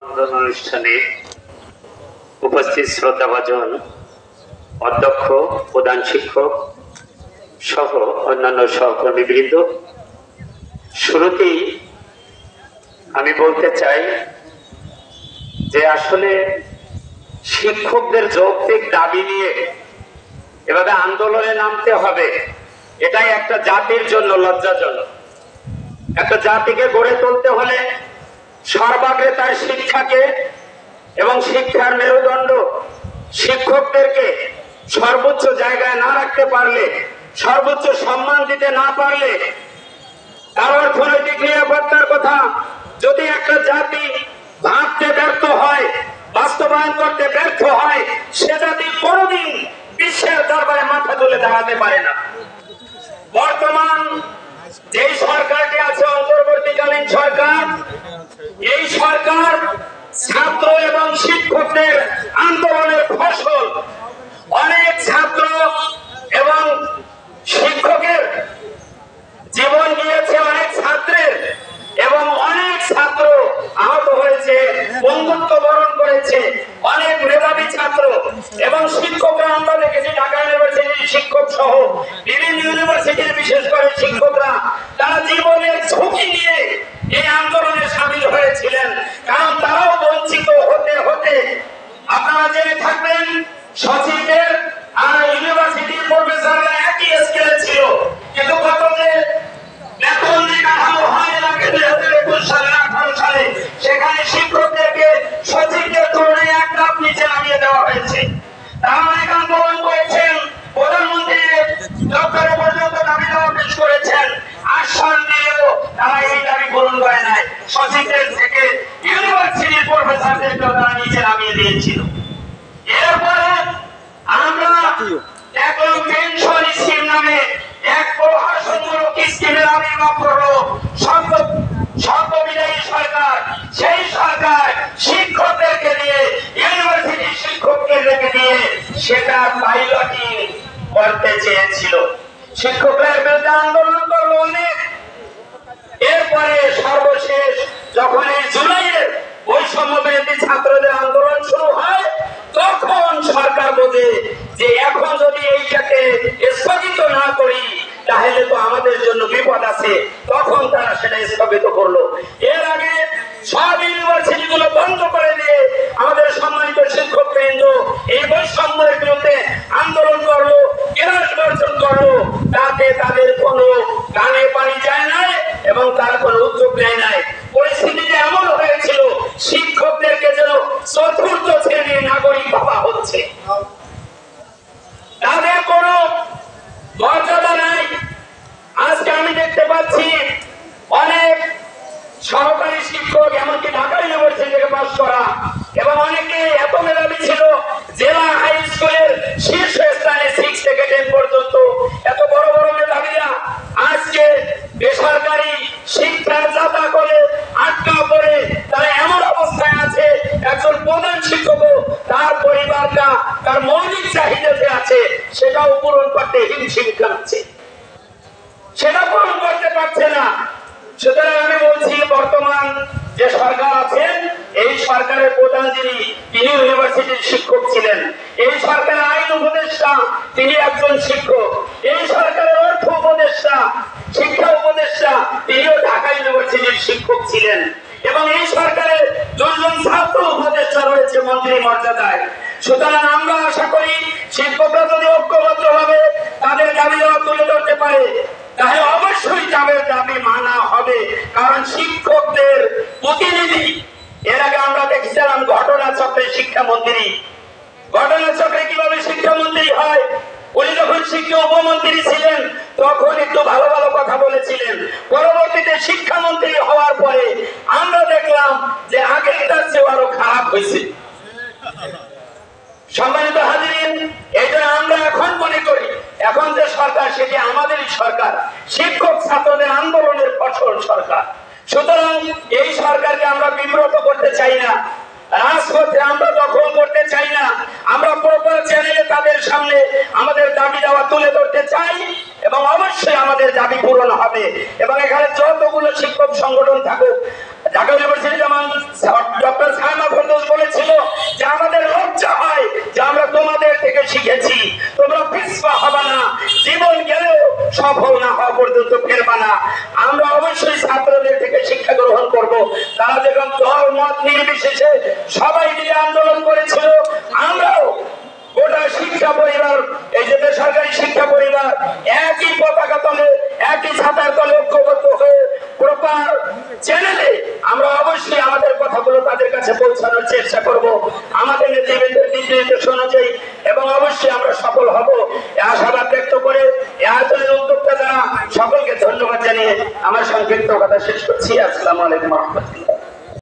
অনুষ্ঠানে উপস্থিত শ্রোতাভাজন, অধ্যক্ষ, প্রধান শিক্ষক সহ অন্যান্য সহকর্মীবৃন্দ, শুরুতেই আমি বলতে চাই যে আসলে শিক্ষকদের যৌক্তিক দাবি নিয়ে এভাবে আন্দোলনে নামতে হবে, এটাই একটা জাতির জন্য লজ্জাজনক। একটা জাতিকে গড়ে তুলতে হলে সর্বাগ্রে তার শিক্ষাকে এবং শিক্ষার মেরুদণ্ড শিক্ষকদেরকে সর্বোচ্চ জায়গায় না রাখতে পারলে, সর্বোচ্চ সম্মান দিতে না পারলে, তার অর্থনৈতিক নিরাপত্তার কথা যদি একটা জাতি ভাবতে ব্যর্থ হয়, বাস্তবায়ন করতে ব্যর্থ হয়, সে জাতি কোনোদিন বিশ্বের দরবারে মাথা তুলে দাঁড়াতে পারে না। বর্তমান যে সরকারটি আছে, অন্তর্বর্তীকালীন সরকার, এই সরকার ছাত্র এবং শিক্ষকদের আন্দোলনের ফসল। অনেক ছাত্র এবং শিক্ষকের জীবন গিয়েছে, অনেক ছাত্রের, এবং অনেক ছাত্র আহত হয়েছে, বন্ধুত্ব বরণ করেছে, অনেক মেধাবী ছাত্র এবং শিক্ষকরা আমরা দেখেছি ঢাকা ইউনিভার্সিটির শিক্ষক সহ বিভিন্ন ইউনিভার্সিটির বিশেষ করে শিক্ষকরা তারা জীবনের ঝুঁকি নিয়ে এই আন্দোলনে সামিল হয়েছিলেন, কারণ তারাও বঞ্চিত হতে হতে আপনারা জেনে থাকবেন সচিবের আর ইউনিভার্সিটির প্রফেসররা একই স্কেলে ছিল, কিন্তু কত যে বেতন কাঠামো হয় না 2021 সালে 18 সালে সেখানে শিক্ষকদেরকে সচিবদের তুলনায় এক ধাপ নিচে নামিয়ে দেওয়া হয়েছে। তারা অনেক আন্দোলন করেছেন, প্রধানমন্ত্রী দপ্তরে পর্যন্ত দাবি দেওয়া পেশ করেছেন, আশ্বাস দিয়েও তারা এই দাবি পূরণ করে নাই। সচিবদের থেকে ইউনিভার্সিটির প্রফেসরদেরকেও তারা নিচে নামিয়ে দিয়েছিল। এরপরে আমরা দেখলাম পেনশন স্কিম নামে এক প্রহসনমূলক স্কিমের আবির্ভাব করলো সর্ববিদায়ী সরকার। সেই সরকার শিক্ষকদেরকে দিয়ে, ইউনিভার্সিটির শিক্ষকদেরকে দিয়ে সেটা পাইলটিং করতে চেয়েছিল। শিক্ষকদের বিরুদ্ধে আন্দোলন করলো অনেক। এরপরে সর্বশেষ যখন এই জুলাইয়ের বৈষম্য বিরোধী ছাত্রদের আন্দোলন শুরু হয়, তখন সরকার বোঝে যে এখন যদি এইটাকে স্থগিত না করি তাহলে তো আমাদের জন্য বিপদ আছে, তখন তারা সেটা স্থগিত করলো। এর আগে সব ইউনিভার্সিটি গুলো বন্ধ করে দিয়ে আমাদের সম্মানিত শিক্ষক কেন্দ্র এই বৈষম্যের বিরুদ্ধে আন্দোলন করলো, ক্লাস বর্জন করলো, তাতে তাদের কোনো কানে পানি যায় নাই এবং তারা কোনো উদ্যোগ নেয় নাই। পরিস্থিতিটা এমন হয়েছিল শিক্ষকদেরকে যেন চতুর্থ শ্রেণীর নাগরিক ভাবা হচ্ছে, তাদের কোনো মর্যাদা নাই। আজকে আমি দেখতে পাচ্ছি অনেক সহকারী শিক্ষক, এমনকি ঢাকা ইউনিভার্সিটি থেকে পাস করা, এবং অনেকে এত মেধাবী ছিল জেলা হাই স্কুলের শীর্ষ স্থানে 6 থেকে 10 পর্যন্ত এত বড় বড় মেধাবীরা আজকে বেসরকারি শিক্ষার যাতা করে আটকা পড়ে তারা এমন অবস্থায় আছে, একজন প্রধান শিক্ষকও তার পরিবারটা তার মৌলিক চাহিদাতে আছে সেটাও পূরণ করতে হিমশিম খাচ্ছে, সেটা পূরণ করতে পারছে না। সুতরাং আমি বলছি বর্তমান যে সরকার আছেন, এই সরকারের প্রধান যিনি, তিনি ইউনিভার্সিটির শিক্ষক ছিলেন। এই সরকারের আইন উপদেষ্টা, তিনি একজন শিক্ষক। এই সরকারের অর্থ উপদেষ্টা, শিক্ষা উপদেষ্টা, তিনিও ঢাকা ইউনিভার্সিটির শিক্ষক ছিলেন। এবং এই সরকারের 2 জন ছাত্র উপদেষ্টা রয়েছে মন্ত্রী মর্যাদায়। সুতরাং আমরা আশা করি শিক্ষকরা যদি ঐক্যবদ্ধ ভাবে তাদের দাবি তুলে ধরতে পারে তাহলে অবশ্যই তাদের দাবি মানা হবে, কারণ শিক্ষকদের প্রতিনিধি। এর আগে আমরা দেখছিলাম ঘটনা চক্রে শিক্ষামন্ত্রী, ঘটনা চক্রে কিভাবে শিক্ষামন্ত্রী হয়। উনি যখন শিক্ষা উপমন্ত্রী ছিলেন তখন একটু ভালো ভালো কথা বলেছিলেন, পরবর্তীতে শিক্ষামন্ত্রী হওয়ার পরে আমরা দেখলাম যে আগেরটার চেয়ে আরো খারাপ হয়েছে। সম্মানিত হাজিরিন, এই জন্য আমরা এখন মনে করি এখন যে সরকার সেটি আমাদেরই সরকার, শিক্ষক ছাত্রদের আন্দোলনের ফসল সরকার। সুতরাং এই সরকারকে আমরা বিব্রত করতে চাই না, রাজপথে আমরা দখল করতে চাই না, আমরা প্রপার চ্যানেলে তাদের সামনে আমাদের দাবি দাওয়া তুলে ধরতে চাই এবং অবশ্যই আমাদের দাবি পূরণ হবে। এবং এখানে যতগুলো শিক্ষক সংগঠন থাকুক, ঢাকা ইউনিভার্সিটি যেমন ডক্টর শিখেছি তোমরা পিছপা হবে না, জীবন গেলেও সফল না হওয়া পর্যন্ত ফেরবা না। আমরা অবশ্যই ছাত্রদের থেকে শিক্ষা গ্রহণ করব। তারা যখন দল মত নির্বিশেষে সবাই মিলে আন্দোলন করেছিল, আমরাও গোটা শিক্ষা পরিবার, এই যে বেসরকারি শিক্ষা পরিবার একই পতাকা তলে, একই ছাতার তলে ঐক্যবদ্ধ হয়ে প্রপার চ্যানেলে আমরা অবশ্যই আমাদের কথাগুলো তাদের কাছে পৌঁছানোর চেষ্টা করব আমাদের নেতৃবৃন্দের নির্দেশ অনুযায়ী, এবং অবশ্যই আমরা সফল হব এই আশাবাদ ব্যক্ত করে এই আয়োজনের উদ্যোক্তা যারা সকলকে ধন্যবাদ জানিয়ে আমার সংক্ষিপ্ত কথা শেষ করছি। আসসালামু আলাইকুম ওয়া রাহমাতুল্লাহ।